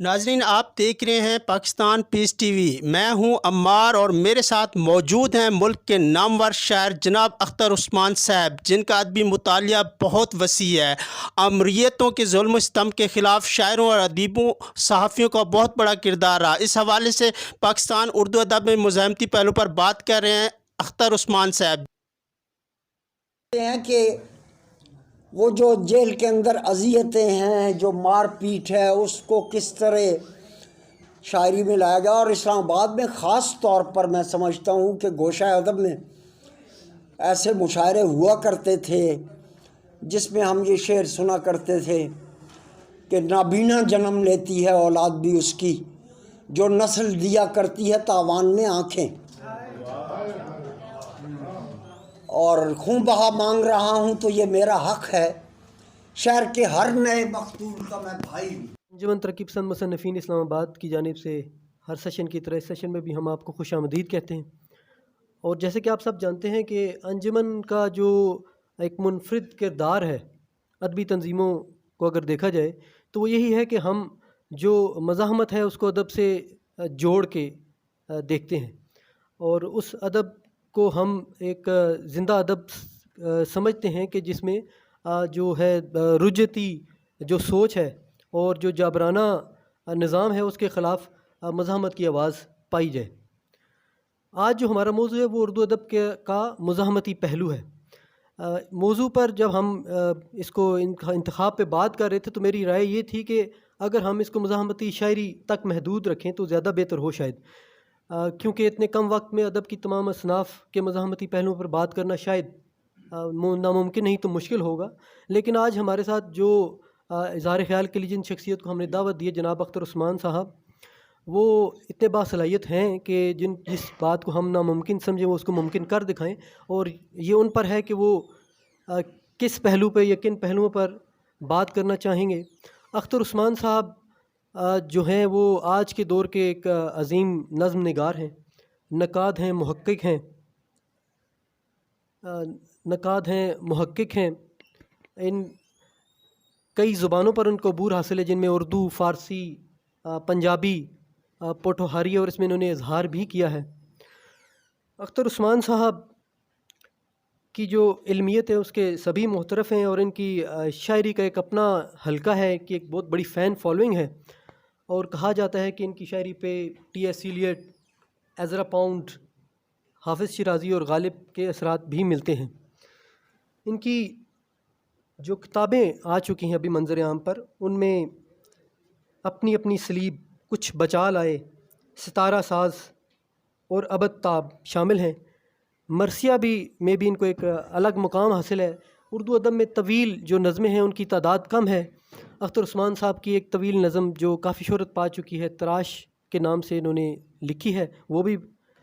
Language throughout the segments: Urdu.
ناظرین، آپ دیکھ رہے ہیں پاکستان پیس ٹی وی۔ میں ہوں عمار اور میرے ساتھ موجود ہیں ملک کے نامور شاعر جناب اختر عثمان صاحب، جن کا ادبی مطالعہ بہت وسیع ہے۔ امریتوں کے ظلم و ستم کے خلاف شاعروں اور ادیبوں صحافیوں کا بہت بڑا کردار رہا۔ اس حوالے سے پاکستان اردو ادب میں مزاحمتی پہلو پر بات کر رہے ہیں اختر عثمان صاحب۔ ہیں کہ وہ جو جیل کے اندر اذیتیں ہیں، جو مار پیٹ ہے، اس کو کس طرح شاعری میں لایا گیا، اور اسلام آباد میں خاص طور پر میں سمجھتا ہوں کہ گوشہ ادب میں ایسے مشاعرے ہوا کرتے تھے جس میں ہم یہ شعر سنا کرتے تھے کہ نابینا جنم لیتی ہے اولاد بھی اس کی، جو نسل دیا کرتی ہے تاوان میں آنکھیں، اور خون بہا مانگ رہا ہوں تو یہ میرا حق ہے، شہر کے ہر نئے مقتول کا میں بھائی ہوں۔ انجمن ترقی پسند مصنفین اسلام آباد کی جانب سے ہر سیشن کی طرح اس سیشن میں بھی ہم آپ کو خوش آمدید کہتے ہیں۔ اور جیسے کہ آپ سب جانتے ہیں کہ انجمن کا جو ایک منفرد کردار ہے ادبی تنظیموں کو اگر دیکھا جائے تو وہ یہی ہے کہ ہم جو مزاحمت ہے اس کو ادب سے جوڑ کے دیکھتے ہیں، اور اس ادب کو ہم ایک زندہ ادب سمجھتے ہیں کہ جس میں جو ہے رجتی جو سوچ ہے اور جو جابرانہ نظام ہے اس کے خلاف مزاحمت کی آواز پائی جائے۔ آج جو ہمارا موضوع ہے وہ اردو ادب کا مزاحمتی پہلو ہے۔ موضوع پر جب ہم اس کو انتخاب پہ بات کر رہے تھے تو میری رائے یہ تھی کہ اگر ہم اس کو مزاحمتی شاعری تک محدود رکھیں تو زیادہ بہتر ہو شاید، کیونکہ اتنے کم وقت میں ادب کی تمام اصناف کے مزاحمتی پہلوؤں پر بات کرنا شاید ناممکن نہیں تو مشکل ہوگا۔ لیکن آج ہمارے ساتھ جو اظہار خیال کے لیے جن شخصیت کو ہم نے دعوت دی ہے، جناب اختر عثمان صاحب، وہ اتنے باصلاحیت ہیں کہ جس بات کو ہم ناممکن سمجھیں وہ اس کو ممکن کر دکھائیں، اور یہ ان پر ہے کہ وہ کس پہلو پہ یا کن پہلوؤں پر بات کرنا چاہیں گے۔ اختر عثمان صاحب جو ہیں وہ آج کے دور کے ایک عظیم نظم نگار ہیں، نقاد ہیں، محقق ہیں۔ ان کئی زبانوں پر ان کو عبور حاصل ہے، جن میں اردو، فارسی، پنجابی، پوٹھوہاری، اور اس میں انہوں نے اظہار بھی کیا ہے۔ اختر عثمان صاحب کی جو علمیت ہے اس کے سبھی محترف ہیں، اور ان کی شاعری کا ایک اپنا حلقہ ہے کہ ایک بہت بڑی فین فالوئنگ ہے، اور کہا جاتا ہے کہ ان کی شاعری پہ ٹی ایس ایلیٹ، ایزرا پاؤنڈ، حافظ شیرازی اور غالب کے اثرات بھی ملتے ہیں۔ ان کی جو کتابیں آ چکی ہیں ابھی منظر عام پر، ان میں اپنی اپنی سلیب، کچھ بچا لائے، ستارہ ساز اور ابد تاب شامل ہیں۔ مرثیہ میں بھی ان کو ایک الگ مقام حاصل ہے۔ اردو ادب میں طویل جو نظمیں ہیں ان کی تعداد کم ہے۔ اختر عثمان صاحب کی ایک طویل نظم جو کافی شہرت پا چکی ہے، تراش کے نام سے انہوں نے لکھی ہے، وہ بھی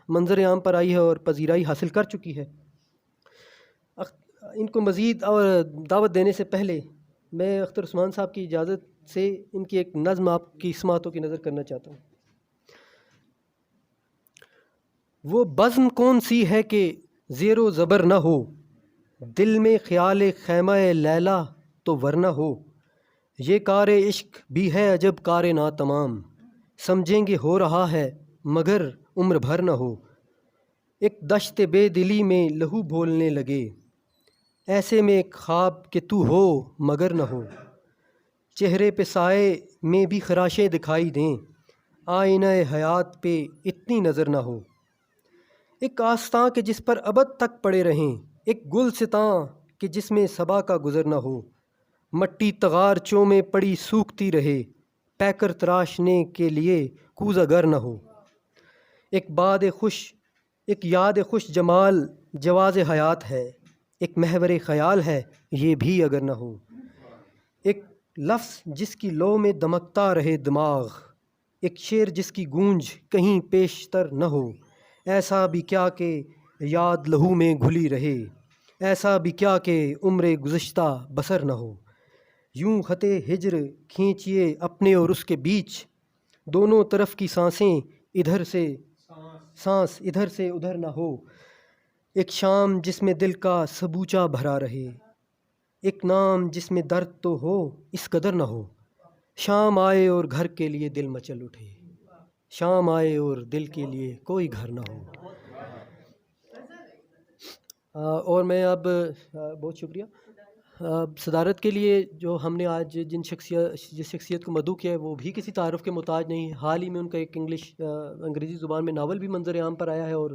منظر عام پر آئی ہے اور پذیرائی حاصل کر چکی ہے۔ ان کو مزید اور دعوت دینے سے پہلے میں اختر عثمان صاحب کی اجازت سے ان کی ایک نظم آپ کی سماعتوں کی نظر کرنا چاہتا ہوں۔ وہ بزم کون سی ہے کہ زیر و زبر نہ ہو، دل میں خیال خیمہ لیلا تو ورنہ ہو، یہ کار عشق بھی ہے عجب کار ناتمام، سمجھیں گے ہو رہا ہے مگر عمر بھر نہ ہو، ایک دشت بے دلی میں لہو بھولنے لگے، ایسے میں ایک خواب کہ تو ہو مگر نہ ہو، چہرے پہ سائے میں بھی خراشیں دکھائی دیں، آئینہ حیات پہ اتنی نظر نہ ہو، ایک آستاں کہ جس پر ابد تک پڑے رہیں، ایک گلستاں کہ جس میں صبا کا گزر نہ ہو، مٹی تغارچوں میں پڑی سوکھتی رہے، پیکر تراشنے کے لیے کوزہ گر نہ ہو، ایک یاد خوش جمال جواز حیات ہے، ایک محور خیال ہے یہ بھی اگر نہ ہو، ایک لفظ جس کی لو میں دمکتا رہے دماغ، ایک شعر جس کی گونج کہیں پیشتر نہ ہو، ایسا بھی کیا کہ یاد لہو میں گھلی رہے، ایسا بھی کیا کہ عمر گزشتہ بسر نہ ہو، یوں خط ہجر کھینچیے اپنے اور اس کے بیچ، دونوں طرف کی سانس ادھر سے ادھر نہ ہو، ایک شام جس میں دل کا سبوچہ بھرا رہے، ایک نام جس میں درد تو ہو اس قدر نہ ہو، شام آئے اور گھر کے لیے دل مچل اٹھے، شام آئے اور دل کے لیے کوئی گھر نہ ہو۔ اور میں اب بہت شکریہ صدارت کے لیے جو ہم نے آج جس شخصیت کو مدعو کیا ہے وہ بھی کسی تعارف کے محتاج نہیں۔ حال ہی میں ان کا ایک انگریزی زبان میں ناول بھی منظر عام پر آیا ہے اور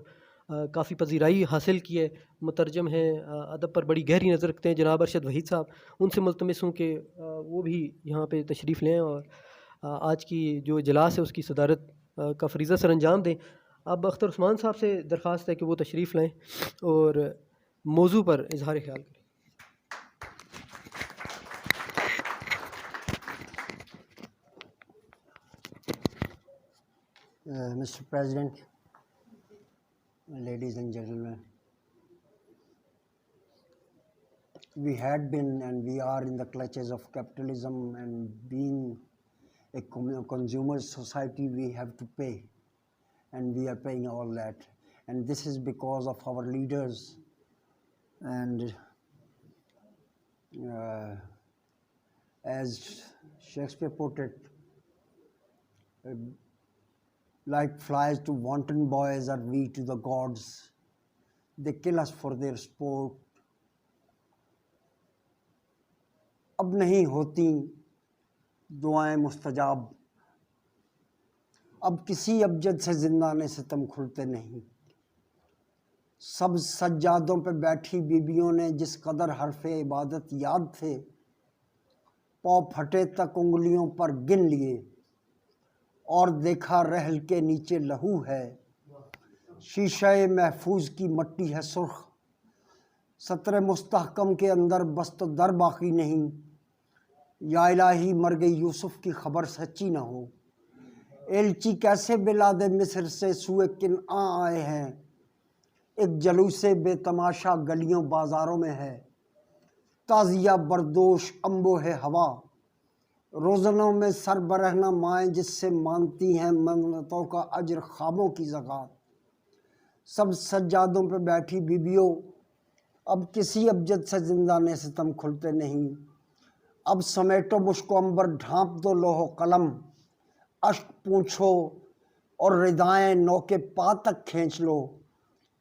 کافی پذیرائی حاصل کی ہے۔ مترجم ہیں، ادب پر بڑی گہری نظر رکھتے ہیں جناب ارشد وحید صاحب۔ ان سے ملتمس ہوں کہ وہ بھی یہاں پہ تشریف لیں اور آج کی جو اجلاس ہے اس کی صدارت کا فریضہ سر انجام دیں۔ اب اختر عثمان صاحب سے درخواست ہے کہ وہ تشریف لائیں اور موضوع پر اظہار خیال کریں۔ Mr. President, ladies and gentlemen, we had been and we are in the clutches of capitalism, and being a consumer society, we have to pay, and we are paying all that. And this is because of our leaders. And as Shakespeare put it, like flies to wanton boys are we to the gods. They kill us for their sport. اب نہیں ہوتی دعائیں مستجاب، اب کسی ابجد سے زندان ستم کھلتے نہیں۔ سب سجادوں پہ بیٹھی بیبیوں نے جس قدر حرف عبادت یاد تھے، پاؤں پھٹے تک انگلیوں پر گن لیے، اور دیکھا رحل کے نیچے لہو ہے، شیشہ محفوظ کی مٹی ہے سرخ، سطر مستحکم کے اندر بست و در باقی نہیں، یا الہی مر گئی یوسف کی خبر سچی نہ ہو۔ ایلچی کیسے بلاد مصر سے سوئے کنعاں آئے ہیں، ایک جلوس بے تماشا گلیوں بازاروں میں ہے، تازیہ بردوش انبوہ ہوا، روزنوں میں سر برہنہ مائیں جس سے مانتی ہیں منتوں کا اجر خوابوں کی زکات۔ سب سجادوں پہ بیٹھی بیبیوں، اب کسی ابجد سے زندان ستم کھلتے نہیں، اب سمیٹو مشک و عنبر ڈھانپ دو لوح و قلم، اشک پونچھو اور ردائیں نو کے پا تک کھینچ لو،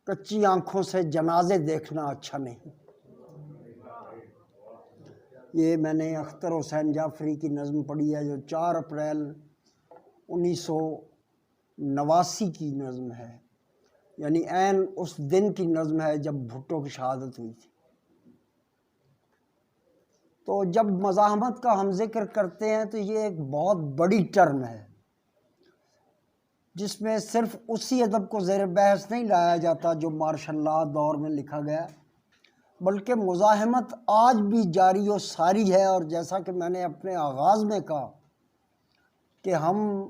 کچی آنکھوں سے جنازے دیکھنا اچھا نہیں۔ یہ میں نے اختر حسین جعفری کی نظم پڑھی ہے جو 4 اپریل 1989 کی نظم ہے، یعنی عین اس دن کی نظم ہے جب بھٹو کی شہادت ہوئی تھی۔ تو جب مزاحمت کا ہم ذکر کرتے ہیں تو یہ ایک بہت بڑی ٹرم ہے جس میں صرف اسی ادب کو زیر بحث نہیں لایا جاتا جو مارشل لا دور میں لکھا گیا، بلکہ مزاحمت آج بھی جاری و ساری ہے۔ اور جیسا کہ میں نے اپنے آغاز میں کہا کہ ہم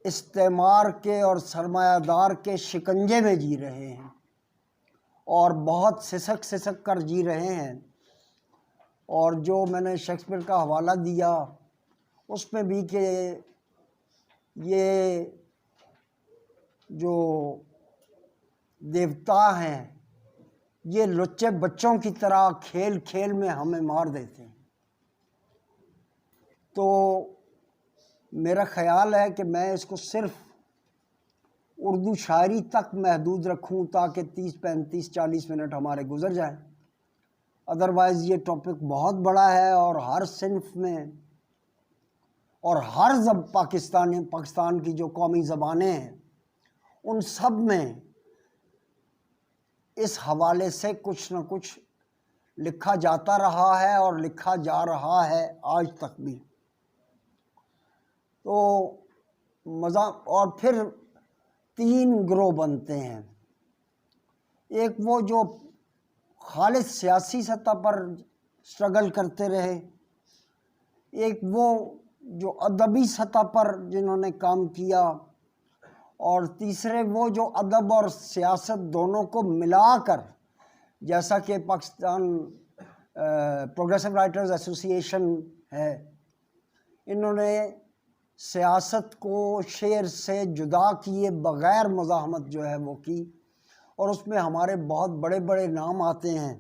استعمار کے اور سرمایہ دار کے شکنجے میں جی رہے ہیں اور بہت سسک سسک کر جی رہے ہیں، اور جو میں نے شیکسپیئر کا حوالہ دیا اس میں بھی کہ یہ جو دیوتا ہیں یہ لچے بچوں کی طرح کھیل کھیل میں ہمیں مار دیتے ہیں۔ تو میرا خیال ہے کہ میں اس کو صرف اردو شاعری تک محدود رکھوں تاکہ 30 35 40 منٹ ہمارے گزر جائیں، ادروائز یہ ٹاپک بہت بڑا ہے اور ہر صنف میں اور ہر پاکستان کی جو قومی زبانیں ہیں ان سب میں اس حوالے سے کچھ نہ کچھ لکھا جاتا رہا ہے اور لکھا جا رہا ہے آج تک بھی۔ تو اور پھر 3 گروہ بنتے ہیں، ایک وہ جو خالص سیاسی سطح پر سٹرگل کرتے رہے، ایک وہ جو ادبی سطح پر جنہوں نے کام کیا، اور تیسرے وہ جو ادب اور سیاست دونوں کو ملا کر، جیسا کہ پاکستان پروگریسو رائٹرز ایسوسی ایشن ہے، انہوں نے سیاست کو شعر سے جدا کیے بغیر مزاحمت جو ہے وہ کی، اور اس میں ہمارے بہت بڑے بڑے نام آتے ہیں۔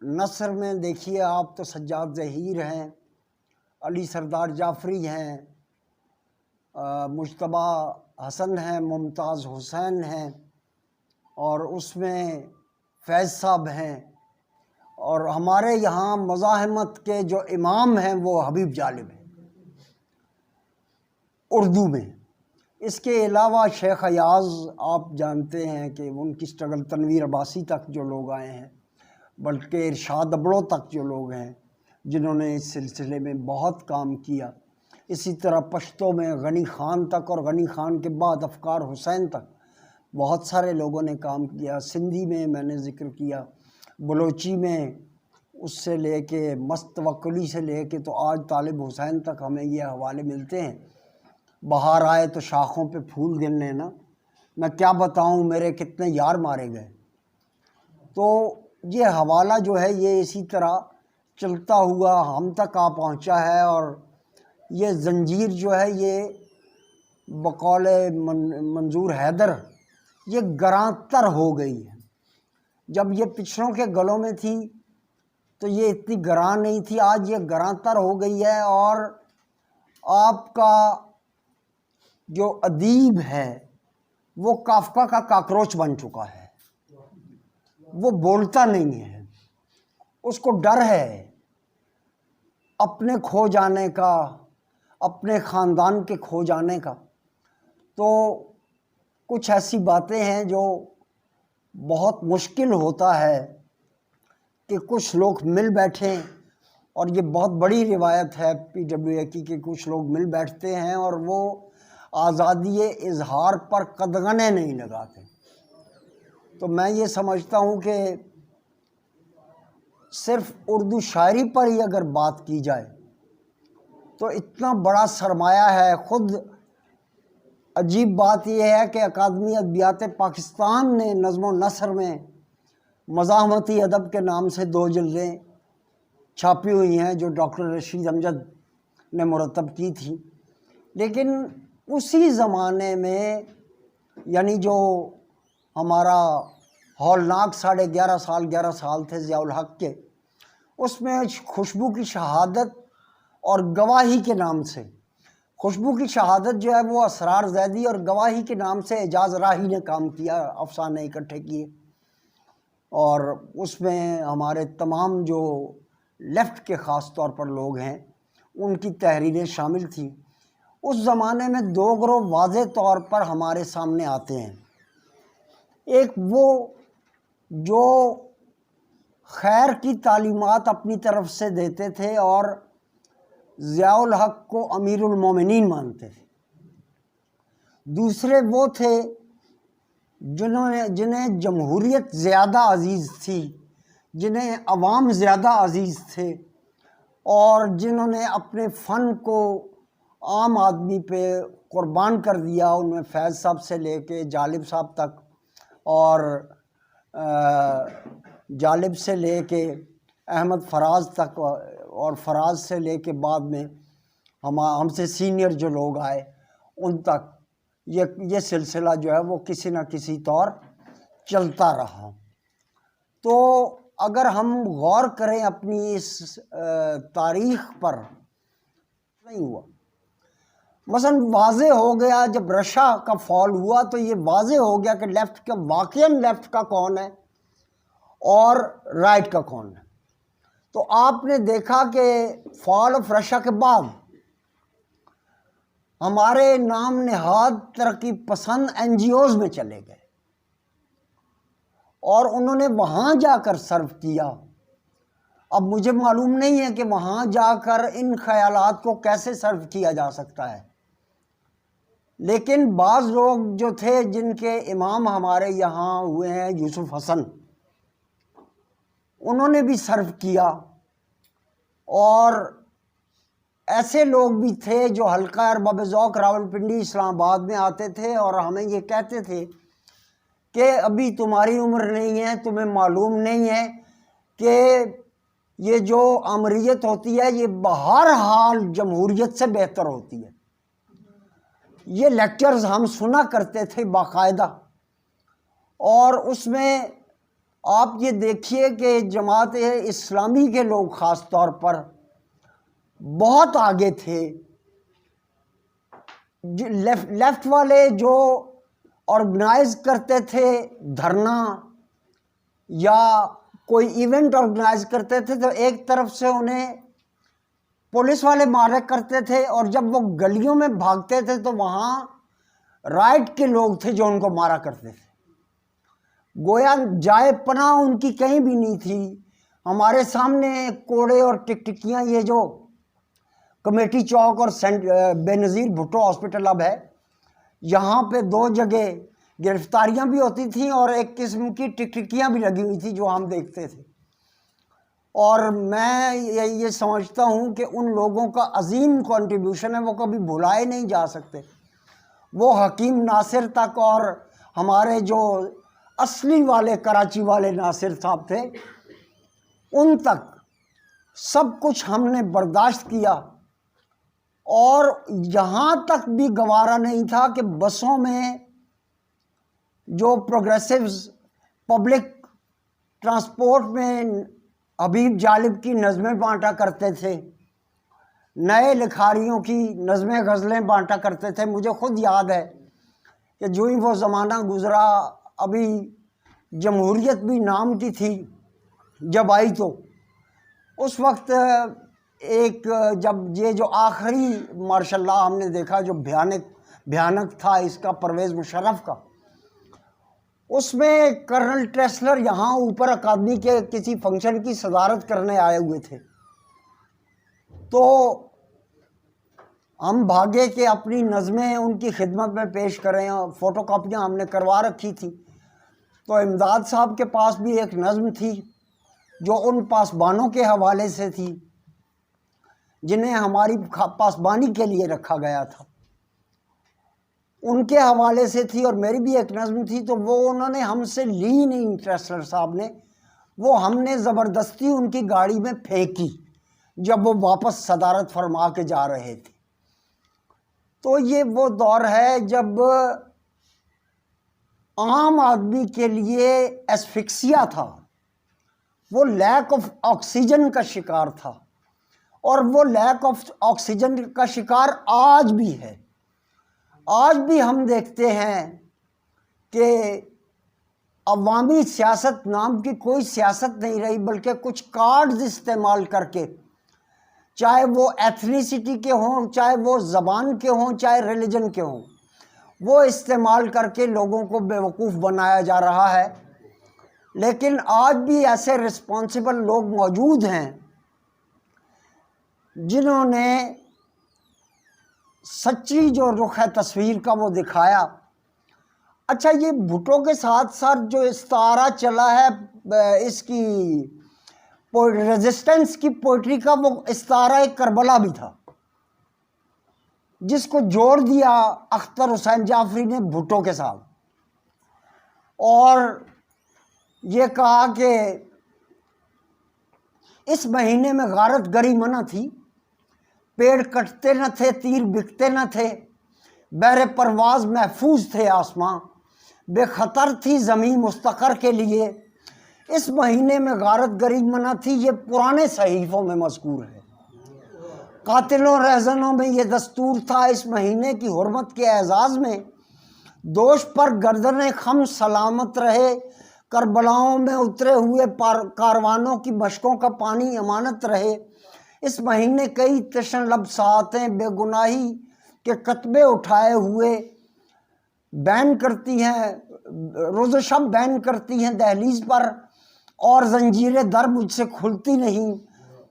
نثر میں دیکھیے آپ تو سجاد ظہیر ہیں، علی سردار جعفری ہیں، مجتبیٰ حسن ہیں، ممتاز حسین ہیں، اور اس میں فیض صاحب ہیں، اور ہمارے یہاں مزاحمت کے جو امام ہیں وہ حبیب جالب ہیں اردو میں۔ اس کے علاوہ شیخ ایاز، آپ جانتے ہیں کہ ان کی سٹرگل تنویر عباسی تک جو لوگ آئے ہیں، بلکہ ارشاد ابڑو تک جو لوگ ہیں جنہوں نے اس سلسلے میں بہت کام کیا۔ اسی طرح پشتو میں غنی خان تک، اور غنی خان کے بعد افکار حسین تک بہت سارے لوگوں نے کام کیا۔ سندھی میں میں نے ذکر کیا، بلوچی میں اس سے لے کے مستوکلی سے لے کے تو آج طالب حسین تک ہمیں یہ حوالے ملتے ہیں۔ بہار آئے تو شاخوں پہ پھول گرنے نا، میں کیا بتاؤں میرے کتنے یار مارے گئے۔ تو یہ حوالہ جو ہے یہ اسی طرح چلتا ہوا ہم تک آ پہنچا ہے، اور یہ زنجیر جو ہے یہ بقول منظور حیدر یہ گراں تر ہو گئی ہے۔ جب یہ پچھڑوں کے گلوں میں تھی تو یہ اتنی گراں نہیں تھی، آج یہ گراں تر ہو گئی ہے، اور آپ کا جو ادیب ہے وہ کافکا کا کاکروچ بن چکا ہے، وہ بولتا نہیں ہے، اس کو ڈر ہے اپنے کھو جانے کا، اپنے خاندان کے کھو جانے کا۔ تو کچھ ایسی باتیں ہیں جو بہت مشکل ہوتا ہے کہ کچھ لوگ مل بیٹھیں، اور یہ بہت بڑی روایت ہے پی ڈبلیو اے کی کہ کچھ لوگ مل بیٹھتے ہیں اور وہ آزادی اظہار پر قدغنیں نہیں لگاتے۔ تو میں یہ سمجھتا ہوں کہ صرف اردو شاعری پر ہی اگر بات کی جائے تو اتنا بڑا سرمایہ ہے۔ خود عجیب بات یہ ہے کہ اکادمی ادبیات پاکستان نے نظم و نثر میں مزاحمتی ادب کے نام سے 2 جلدیں چھاپی ہوئی ہیں جو ڈاکٹر رشید امجد نے مرتب کی تھی، لیکن اسی زمانے میں یعنی جو ہمارا ہولناک 11.5 سال تھے ضیاء الحق کے، اس میں خوشبو کی شہادت اور گواہی کے نام سے، خوشبو کی شہادت جو ہے وہ اسرار زیدی، اور گواہی کے نام سے اعجاز راہی نے کام کیا، افسانے اکٹھے کیے، اور اس میں ہمارے تمام جو لیفٹ کے خاص طور پر لوگ ہیں ان کی تحریریں شامل تھیں۔ اس زمانے میں 2 گروہ واضح طور پر ہمارے سامنے آتے ہیں۔ ایک وہ جو خیر کی تعلیمات اپنی طرف سے دیتے تھے اور ضیاء الحق کو امیر المومنین مانتے تھے، دوسرے وہ تھے جنہیں جمہوریت زیادہ عزیز تھی، جنہیں عوام زیادہ عزیز تھے، اور جنہوں نے اپنے فن کو عام آدمی پہ قربان کر دیا۔ ان میں فیض صاحب سے لے کے جالب صاحب تک، اور جالب سے لے کے احمد فراز تک، اور فراز سے لے کے بعد میں ہم سے سینئر جو لوگ آئے ان تک یہ سلسلہ جو ہے وہ کسی نہ کسی طور چلتا رہا۔ تو اگر ہم غور کریں اپنی اس تاریخ پر، نہیں ہوا مثلا واضح ہو گیا جب رشا کا فال ہوا تو یہ واضح ہو گیا کہ لیفٹ کا واقعاً لیفٹ کا کون ہے اور رائٹ کا کون ہے۔ تو آپ نے دیکھا کہ فال آف رشا کے بعد ہمارے نام نہاد ترقی پسند این جی اوز میں چلے گئے اور انہوں نے وہاں جا کر سرو کیا۔ اب مجھے معلوم نہیں ہے کہ وہاں جا کر ان خیالات کو کیسے سرو کیا جا سکتا ہے، لیکن بعض لوگ جو تھے جن کے امام ہمارے یہاں ہوئے ہیں، یوسف حسن، انہوں نے بھی سرو کیا، اور ایسے لوگ بھی تھے جو حلقہ ارباب ذوق راولپنڈی اسلام آباد میں آتے تھے اور ہمیں یہ کہتے تھے کہ ابھی تمہاری عمر نہیں ہے، تمہیں معلوم نہیں ہے کہ یہ جو آمریت ہوتی ہے یہ بہرحال جمہوریت سے بہتر ہوتی ہے۔ یہ لیکچرز ہم سنا کرتے تھے باقاعدہ، اور اس میں آپ یہ دیکھیے کہ جماعت اسلامی کے لوگ خاص طور پر بہت آگے تھے. لیفٹ والے جو آرگنائز کرتے تھے دھرنا یا کوئی ایونٹ آرگنائز کرتے تھے تو ایک طرف سے انہیں پولیس والے مارا کرتے تھے، اور جب وہ گلیوں میں بھاگتے تھے تو وہاں رائٹ کے لوگ تھے جو ان کو مارا کرتے تھے. گویا جائے پناہ ان کی کہیں بھی نہیں تھی. ہمارے سامنے کوڑے اور ٹکٹکیاں، یہ جو کمیٹی چوک اور بے نظیر بھٹو ہاسپٹل اب ہے، یہاں پہ 2 جگہ گرفتاریاں بھی ہوتی تھیں اور ایک قسم کی ٹکٹکیاں بھی لگی ہوئی تھی جو ہم دیکھتے تھے. اور میں یہ سمجھتا ہوں کہ ان لوگوں کا عظیم کنٹریبیوشن ہے، وہ کبھی بھلائے نہیں جا سکتے. وہ حکیم ناصر تک اور ہمارے جو اصلی والے کراچی والے ناصر صاحب تھے ان تک سب کچھ ہم نے برداشت کیا. اور یہاں تک بھی گوارا نہیں تھا کہ بسوں میں جو پروگریسوز پبلک ٹرانسپورٹ میں حبیب جالب کی نظمیں بانٹا کرتے تھے، نئے لکھاریوں کی نظمیں غزلیں بانٹا کرتے تھے. مجھے خود یاد ہے کہ جو ہی وہ زمانہ گزرا، ابھی جمہوریت بھی نام کی تھی جب آئی، تو اس وقت ایک جب یہ جو آخری ماشاء اللہ ہم نے دیکھا جو بھیانک تھا اس کا، پرویز مشرف کا، اس میں کرنل ٹریسلر یہاں اوپر اکادمی کے کسی فنکشن کی صدارت کرنے آئے ہوئے تھے. تو ہم بھاگے کہ اپنی نظمیں ان کی خدمت میں پیش کریں، فوٹو کاپیاں ہم نے کروا رکھی تھی. تو امداد صاحب کے پاس بھی ایک نظم تھی جو ان پاسبانوں کے حوالے سے تھی جنہیں ہماری پاسبانی کے لیے رکھا گیا تھا، ان کے حوالے سے تھی. اور میری بھی ایک نظم تھی، تو وہ انہوں نے ہم سے لی نہیں، ٹریسلر صاحب نے، وہ ہم نے زبردستی ان کی گاڑی میں پھینکی جب وہ واپس صدارت فرما کے جا رہے تھے. تو یہ وہ دور ہے جب عام آدمی کے لیے ایسفکسیا تھا، وہ لیک آف آکسیجن کا شکار تھا، اور وہ لیک آف آکسیجن کا شکار آج بھی ہے. آج بھی ہم دیکھتے ہیں کہ عوامی سیاست نام کی کوئی سیاست نہیں رہی، بلکہ کچھ کارڈز استعمال کر کے، چاہے وہ ایتھنیسٹی کے ہوں، چاہے وہ زبان کے ہوں، چاہے ریلیجن کے ہوں، وہ استعمال کر کے لوگوں کو بیوقوف بنایا جا رہا ہے. لیکن آج بھی ایسے رسپانسبل لوگ موجود ہیں جنہوں نے سچی جو رخ ہے تصویر کا وہ دکھایا. اچھا، یہ بھٹو کے ساتھ ساتھ جو استعارہ چلا ہے اس کی ریزسٹنس کی پوئٹری کا، وہ استعارہ کربلا بھی تھا، جس کو جوڑ دیا اختر حسین جعفری نے بھٹو کے ساتھ، اور یہ کہا کہ اس مہینے میں غارت گری منع تھی، پیڑ کٹتے نہ تھے، تیر بکتے نہ تھے، بہر پرواز محفوظ تھے آسماں، بے خطر تھی زمین مستقر کے لیے. اس مہینے میں غارت گری منع تھی، یہ پرانے صحیفوں میں مذکور ہے. قاتلوں رہزنوں میں یہ دستور تھا، اس مہینے کی حرمت کے اعزاز میں دوش پر گردن خم سلامت رہے، کربلاؤں میں اترے ہوئے کاروانوں کی مشکوں کا پانی امانت رہے. اس مہینے کئی تشن لب ساعتیں بے گناہی کے کتبے اٹھائے ہوئے بین کرتی ہیں، روز و شب بین کرتی ہیں دہلیز پر، اور زنجیریں در مجھ سے کھلتی نہیں،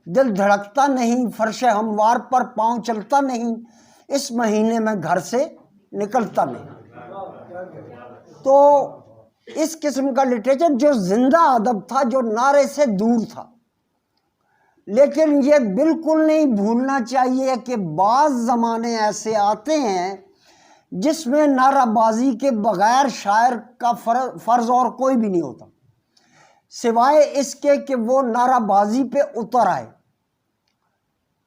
دل دھڑکتا نہیں، فرش ہموار پر پاؤں چلتا نہیں، اس مہینے میں گھر سے نکلتا نہیں. تو اس قسم کا لٹریچر جو زندہ ادب تھا، جو نعرے سے دور تھا. لیکن یہ بالکل نہیں بھولنا چاہیے کہ بعض زمانے ایسے آتے ہیں جس میں نعرہ بازی کے بغیر شاعر کا فرض اور کوئی بھی نہیں ہوتا، سوائے اس کے کہ وہ نعرہ بازی پہ اتر آئے.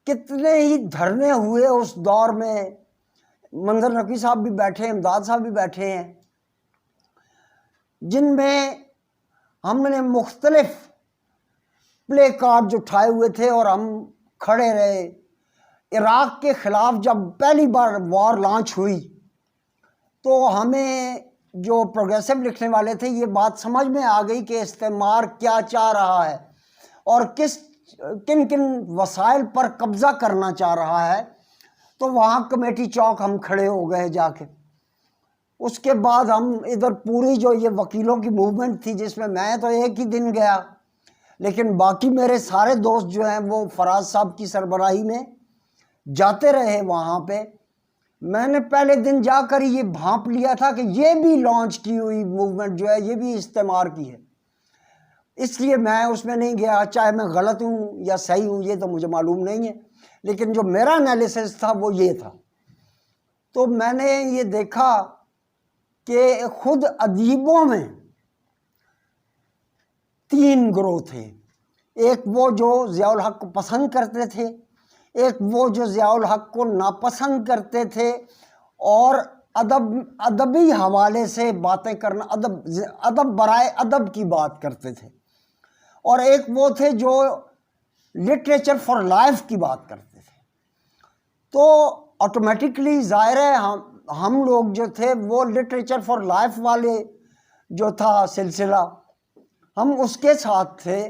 کتنے ہی دھرنے ہوئے اس دور میں، منظر نقوی صاحب بھی بیٹھے ہیں، امداد صاحب بھی بیٹھے ہیں، جن میں ہم نے مختلف پلے کارڈ اٹھائے ہوئے تھے اور ہم کھڑے رہے عراق کے خلاف جب پہلی بار وار لانچ ہوئی تو ہمیں جو پروگریسو لکھنے والے تھے یہ بات سمجھ میں آ گئی کہ استعمار کیا چاہ رہا ہے اور کن کن وسائل پر قبضہ کرنا چاہ رہا ہے. تو وہاں کمیٹی چوک ہم کھڑے ہو گئے جا کے. اس کے بعد ہم ادھر پوری جو یہ وکیلوں کی موومنٹ تھی جس میں تو ایک ہی دن گیا، لیکن باقی میرے سارے دوست جو ہیں وہ فراز صاحب کی سربراہی میں جاتے رہے وہاں پہ. میں نے پہلے دن جا کر یہ بھانپ لیا تھا کہ یہ بھی لانچ کی ہوئی موومنٹ جو ہے یہ بھی استعمار کی ہے. اس لیے میں اس میں نہیں گیا، چاہے میں غلط ہوں یا صحیح ہوں یہ تو مجھے معلوم نہیں ہے، لیکن جو میرا انالیسس تھا وہ یہ تھا. تو میں نے یہ دیکھا کہ خود ادیبوں میں 3 گروہ تھے. ایک وہ جو ضیاء الحق کو پسند کرتے تھے، ایک وہ جو ضیاء الحق کو ناپسند کرتے تھے اور ادبی حوالے سے باتیں کرنا، ادب برائے ادب کی بات کرتے تھے، اور ایک وہ تھے جو لٹریچر فار لائف کی بات کرتے تھے. تو آٹومیٹکلی ظاہر ہے ہم لوگ جو تھے وہ لٹریچر فار لائف والے جو تھا سلسلہ ہم اس کے ساتھ تھے،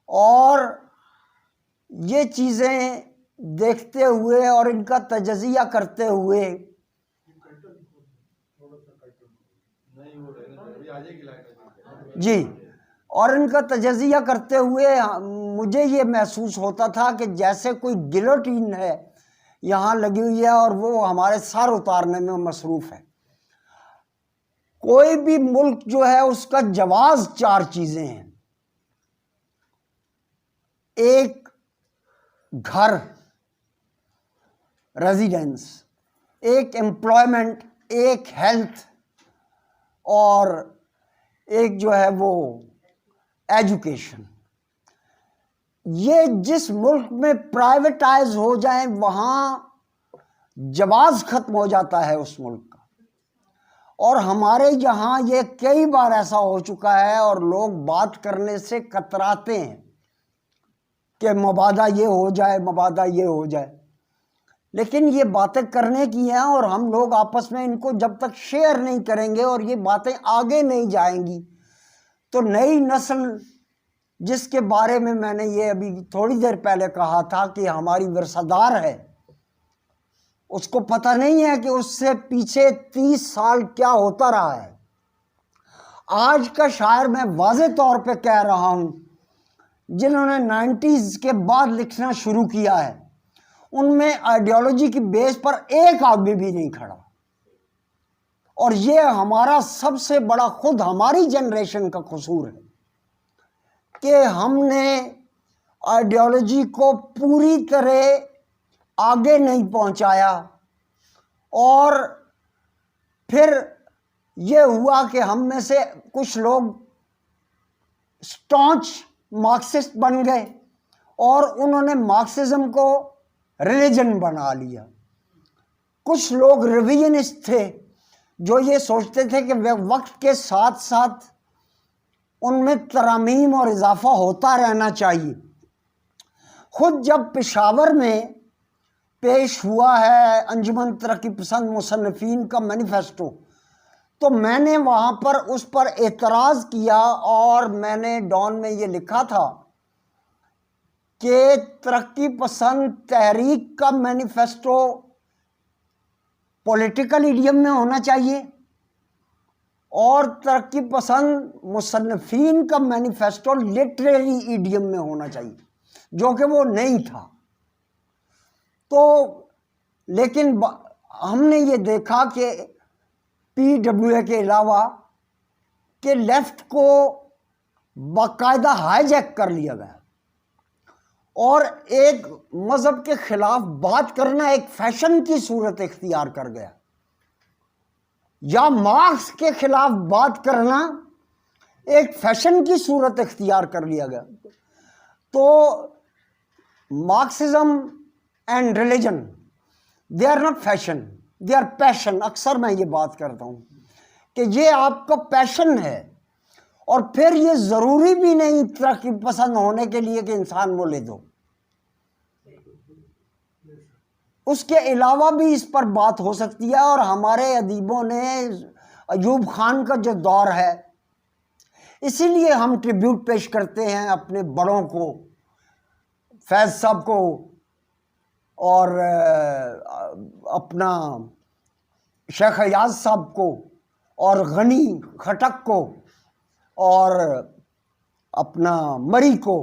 اور یہ چیزیں دیکھتے ہوئے اور ان کا تجزیہ کرتے ہوئے اور ان کا تجزیہ کرتے ہوئے مجھے یہ محسوس ہوتا تھا کہ جیسے کوئی گلوٹین ہے یہاں لگی ہوئی ہے اور وہ ہمارے سر اتارنے میں مصروف ہے. کوئی بھی ملک جو ہے اس کا جواز 4 چیزیں ہیں: ایک گھر، ریزیڈنس، ایک امپلائمنٹ، ایک ہیلتھ، اور ایک جو ہے وہ ایجوکیشن. یہ جس ملک میں پرائیویٹائز ہو جائیں وہاں جواز ختم ہو جاتا ہے اس ملک کا. اور ہمارے یہاں یہ کئی بار ایسا ہو چکا ہے اور لوگ بات کرنے سے کتراتے ہیں کہ مبادہ یہ ہو جائے، مبادہ یہ ہو جائے. لیکن یہ باتیں کرنے کی ہیں اور ہم لوگ آپس میں ان کو جب تک شیئر نہیں کریں گے اور یہ باتیں آگے نہیں جائیں گی تو نئی نسل جس کے بارے میں نے یہ ابھی تھوڑی دیر پہلے کہا تھا کہ ہماری ورثہ ہے، اس کو پتہ نہیں ہے کہ اس سے پیچھے 30 سال کیا ہوتا رہا ہے. آج کا شاعر میں واضح طور پہ کہہ رہا ہوں، جنہوں نے 90s کے بعد لکھنا شروع کیا ہے ان میں آئیڈیالوجی کی بیس پر ایک آدمی بھی نہیں کھڑا. اور یہ ہمارا سب سے بڑا خود ہماری جنریشن کا قصور ہے کہ ہم نے آئیڈیالوجی کو پوری طرح آگے نہیں پہنچایا. اور پھر یہ ہوا کہ ہم میں سے کچھ لوگ سٹانچ مارکسسٹ بن گئے اور انہوں نے مارکسزم کو ریلیجن بنا لیا. کچھ لوگ ریویژنسٹ تھے جو یہ سوچتے تھے کہ وقت کے ساتھ ساتھ ان میں ترامیم اور اضافہ ہوتا رہنا چاہیے. خود جب پشاور میں پیش ہوا ہے انجمن ترقی پسند مصنفین کا مینیفیسٹو تو میں نے وہاں پر اس پر اعتراض کیا اور میں نے ڈان میں یہ لکھا تھا کہ ترقی پسند تحریک کا مینیفیسٹو پولیٹیکل ایڈیم میں ہونا چاہیے اور ترقی پسند مصنفین کا مینیفیسٹو لٹریری ایڈیم میں ہونا چاہیے، جو کہ وہ نہیں تھا. تو لیکن ہم نے یہ دیکھا کہ پی ڈبلیو اے کے علاوہ کہ لیفٹ کو باقاعدہ ہائی جیک کر لیا گیا اور ایک مذہب کے خلاف بات کرنا ایک فیشن کی صورت اختیار کر گیا، یا مارکس کے خلاف بات کرنا ایک فیشن کی صورت اختیار کر لیا گیا. تو Marxism and religion they are not fashion, they are passion. اکثر میں یہ بات کرتا ہوں کہ یہ آپ کا پیشن ہے، اور پھر یہ ضروری بھی نہیں ترقی پسند ہونے کے لیے کہ انسان وہ لے دو. اس کے علاوہ بھی اس پر بات ہو سکتی ہے، اور ہمارے ادیبوں نے ایوب خان کا جو دور ہے، اسی لیے ہم ٹریبیوٹ پیش کرتے ہیں اپنے بڑوں کو، فیض صاحب کو، اور اپنا شیخ ایاز صاحب کو، اور غنی خٹک کو، اور اپنا مری کو،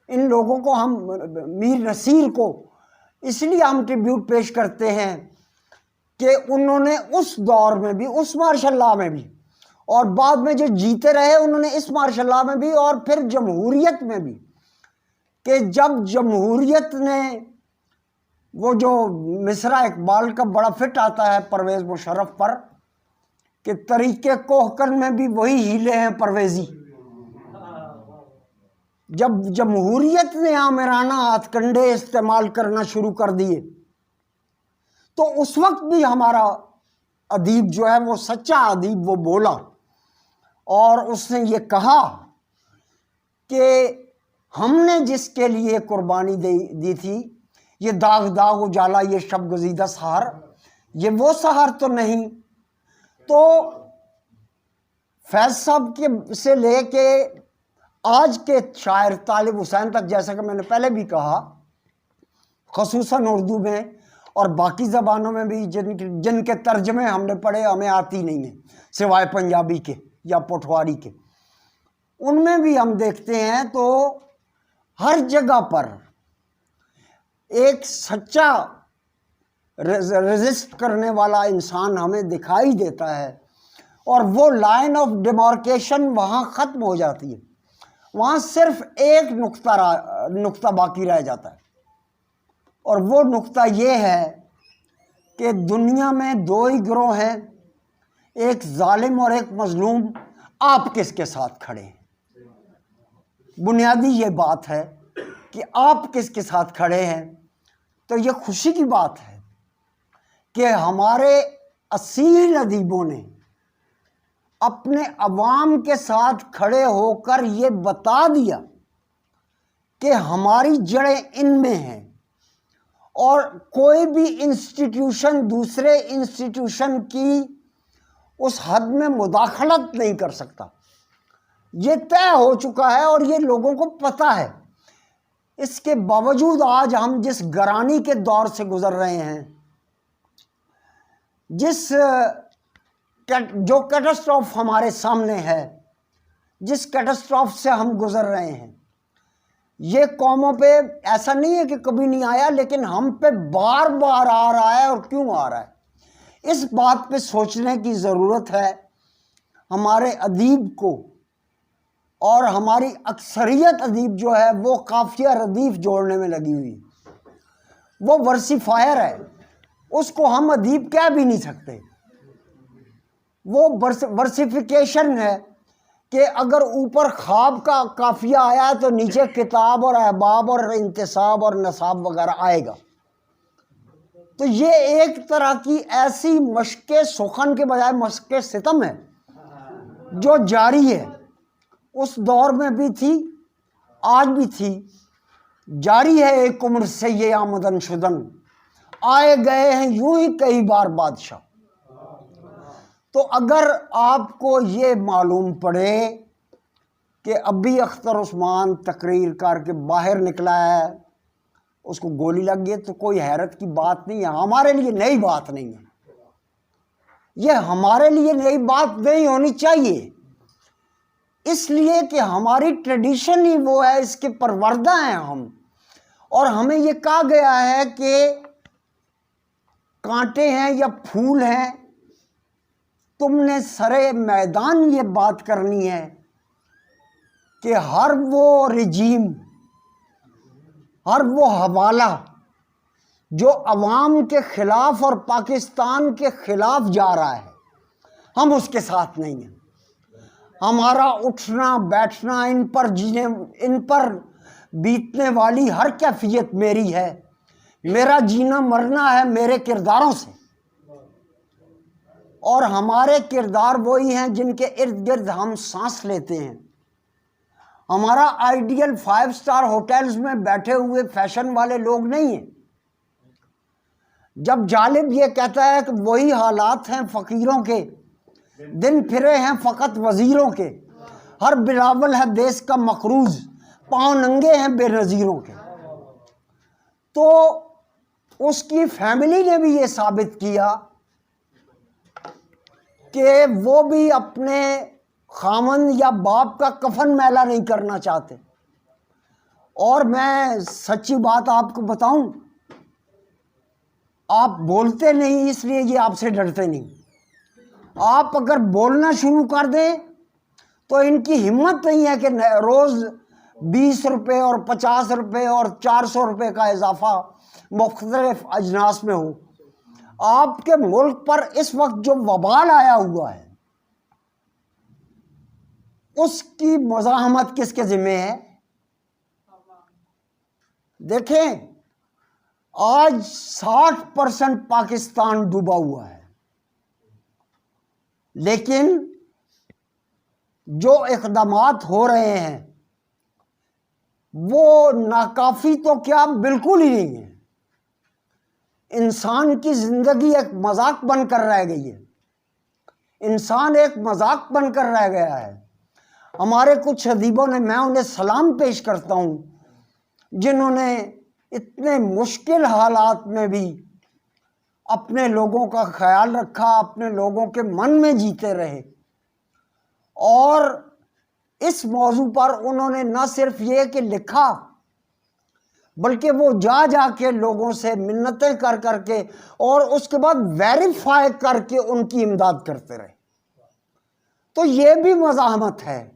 ان لوگوں کو ہم، میر نصیر کو، اس لیے ہم ٹریبیوٹ پیش کرتے ہیں کہ انہوں نے اس دور میں بھی، اس مارشاء اللہ میں بھی، اور بعد میں جو جیتے رہے انہوں نے اس مارشاء اللہ میں بھی، اور پھر جمہوریت میں بھی، کہ جب جمہوریت نے وہ جو مصرع اقبال کا بڑا فٹ آتا ہے پرویز مشرف پر، کہ طریقے کوہکن میں بھی وہی ہیلے ہیں پرویزی، جب جمہوریت نے آمرانہ ہاتھ کنڈے استعمال کرنا شروع کر دیے، تو اس وقت بھی ہمارا ادیب جو ہے وہ سچا ادیب وہ بولا، اور اس نے یہ کہا کہ ہم نے جس کے لیے قربانی دی تھی، یہ داغ داغ اجالا، یہ شب گزیدہ سحر، یہ وہ سحر تو نہیں۔ تو فیض صاحب کے سے لے کے آج کے شاعر طالب حسین تک، جیسا کہ میں نے پہلے بھی کہا، خصوصاً اردو میں اور باقی زبانوں میں بھی جن کے ترجمے ہم نے پڑھے، ہمیں آتی نہیں ہیں سوائے پنجابی کے یا پٹھواری کے، ان میں بھی ہم دیکھتے ہیں تو ہر جگہ پر ایک سچا ریزسٹ کرنے والا انسان ہمیں دکھائی دیتا ہے، اور وہ لائن آف ڈیمارکیشن وہاں ختم ہو جاتی ہے، وہاں صرف ایک نقطہ باقی رہ جاتا ہے، اور وہ نقطہ یہ ہے کہ دنیا میں دو ہی گروہ ہیں، ایک ظالم اور ایک مظلوم، آپ کس کے ساتھ کھڑے ہیں؟ بنیادی یہ بات ہے کہ آپ کس کے ساتھ کھڑے ہیں۔ تو یہ خوشی کی بات ہے کہ ہمارے اصیل ادیبوں نے اپنے عوام کے ساتھ کھڑے ہو کر یہ بتا دیا کہ ہماری جڑیں ان میں ہیں، اور کوئی بھی انسٹیٹیوشن دوسرے انسٹیٹیوشن کی اس حد میں مداخلت نہیں کر سکتا، یہ طے ہو چکا ہے اور یہ لوگوں کو پتہ ہے۔ اس کے باوجود آج ہم جس گرانی کے دور سے گزر رہے ہیں، جو کیٹسٹروف ہمارے سامنے ہے، جس کیٹسٹروف سے ہم گزر رہے ہیں، یہ قوموں پہ ایسا نہیں ہے کہ کبھی نہیں آیا، لیکن ہم پہ بار بار آ رہا ہے۔ اور کیوں آ رہا ہے، اس بات پہ سوچنے کی ضرورت ہے ہمارے ادیب کو، اور ہماری اکثریت ادیب جو ہے وہ قافیہ ردیف جوڑنے میں لگی ہوئی، وہ ورسیفائر ہے، اس کو ہم ادیب کہہ بھی نہیں سکتے، وہ ورسیفیکیشن ہے کہ اگر اوپر خواب کا قافیہ آیا تو نیچے کتاب اور احباب اور انتصاب اور نصاب وغیرہ آئے گا۔ تو یہ ایک طرح کی ایسی مشق سخن کے بجائے مشق ستم ہے جو جاری ہے، اس دور میں بھی تھی، آج بھی تھی، جاری ہے ایک عمر سے یہ آمدن شدن، آئے گئے ہیں یوں ہی کئی بار بادشاہ۔ تو اگر آپ کو یہ معلوم پڑے کہ ابھی اختر عثمان تقریر کر کے باہر نکلا ہے، اس کو گولی لگ گئی، تو کوئی حیرت کی بات نہیں ہے، ہمارے لیے نئی بات نہیں ہے، یہ ہمارے لیے نئی بات نہیں ہونی چاہیے، اس لیے کہ ہماری ٹریڈیشن ہی وہ ہے، اس کے پروردہ ہیں ہم، اور ہمیں یہ کہا گیا ہے کہ کانٹے ہیں یا پھول ہیں، تم نے سرے میدان یہ بات کرنی ہے کہ ہر وہ رجیم، ہر وہ حوالہ جو عوام کے خلاف اور پاکستان کے خلاف جا رہا ہے، ہم اس کے ساتھ نہیں ہیں۔ ہمارا اٹھنا بیٹھنا، ان پر بیتنے والی ہر کیفیت میری ہے، میرا جینا مرنا ہے میرے کرداروں سے، اور ہمارے کردار وہی ہیں جن کے ارد گرد ہم سانس لیتے ہیں۔ ہمارا آئیڈیل 5 اسٹار ہوٹلز میں بیٹھے ہوئے فیشن والے لوگ نہیں ہیں، جب جالب یہ کہتا ہے کہ وہی حالات ہیں فقیروں کے، دن پھرے ہیں فقط وزیروں کے، ہر بلاول ہے دیس کا مقروض، پاؤں ننگے ہیں بے نظیروں کے، تو اس کی فیملی نے بھی یہ ثابت کیا کہ وہ بھی اپنے خامند یا باپ کا کفن میلا نہیں کرنا چاہتے۔ اور میں سچی بات آپ کو بتاؤں، آپ بولتے نہیں اس لیے یہ آپ سے ڈرتے نہیں۔ آپ اگر بولنا شروع کر دیں تو ان کی ہمت نہیں ہے کہ روز 20 روپے اور 50 روپے اور 400 روپے کا اضافہ مختلف اجناس میں ہو۔ آپ کے ملک پر اس وقت جو وبال آیا ہوا ہے اس کی مزاحمت کس کے ذمہ ہے؟ دیکھیں، آج 60% پاکستان ڈوبا ہوا ہے، لیکن جو اقدامات ہو رہے ہیں وہ ناکافی تو کیا بالکل ہی نہیں ہے۔ انسان کی زندگی ایک مذاق بن کر رہ گئی ہے، انسان ایک مذاق بن کر رہ گیا ہے۔ ہمارے کچھ ادیبوں نے، میں انہیں سلام پیش کرتا ہوں، جنہوں نے اتنے مشکل حالات میں بھی اپنے لوگوں کا خیال رکھا، اپنے لوگوں کے من میں جیتے رہے، اور اس موضوع پر انہوں نے نہ صرف یہ کہ لکھا بلکہ وہ جا جا کے لوگوں سے منتیں کر کر کے اور اس کے بعد ویریفائی کر کے ان کی امداد کرتے رہے۔ تو یہ بھی مزاحمت ہے۔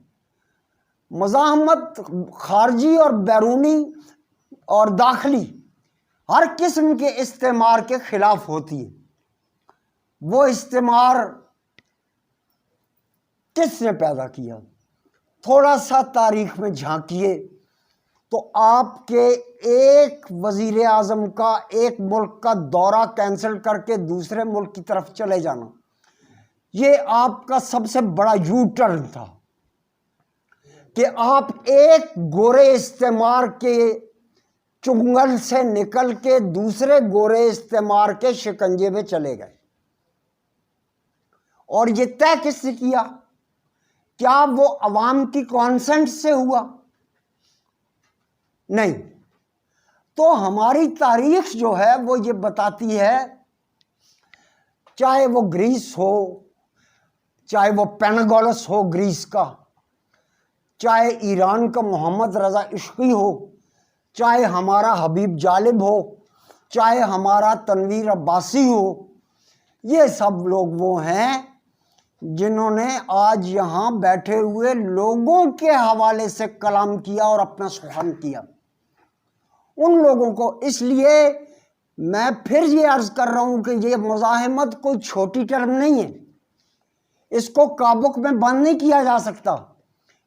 مزاحمت خارجی اور بیرونی اور داخلی ہر قسم کے استعمار کے خلاف ہوتی ہے۔ وہ استعمار کس نے پیدا کیا؟ تھوڑا سا تاریخ میں جھانکیے تو آپ کے ایک وزیر اعظم کا ایک ملک کا دورہ کینسل کر کے دوسرے ملک کی طرف چلے جانا، یہ آپ کا سب سے بڑا یو ٹرن تھا کہ آپ ایک گورے استعمار کے چنگل سے نکل کے دوسرے گورے استعمار کے شکنجے میں چلے گئے۔ اور یہ طے کس نے کیا؟ کیا وہ عوام کی کانسنٹ سے ہوا؟ نہیں۔ تو ہماری تاریخ جو ہے وہ یہ بتاتی ہے، چاہے وہ گریس ہو، چاہے وہ پیناگولس ہو گریس کا، چاہے ایران کا محمد رضا عشقی ہو، چاہے ہمارا حبیب جالب ہو، چاہے ہمارا تنویر عباسی ہو، یہ سب لوگ وہ ہیں جنہوں نے آج یہاں بیٹھے ہوئے لوگوں کے حوالے سے کلام کیا اور اپنا سخن کیا۔ ان لوگوں کو، اس لیے میں پھر یہ عرض کر رہا ہوں کہ یہ مزاحمت کوئی چھوٹی ٹرم نہیں ہے، اس کو کابک میں بند نہیں کیا جا سکتا۔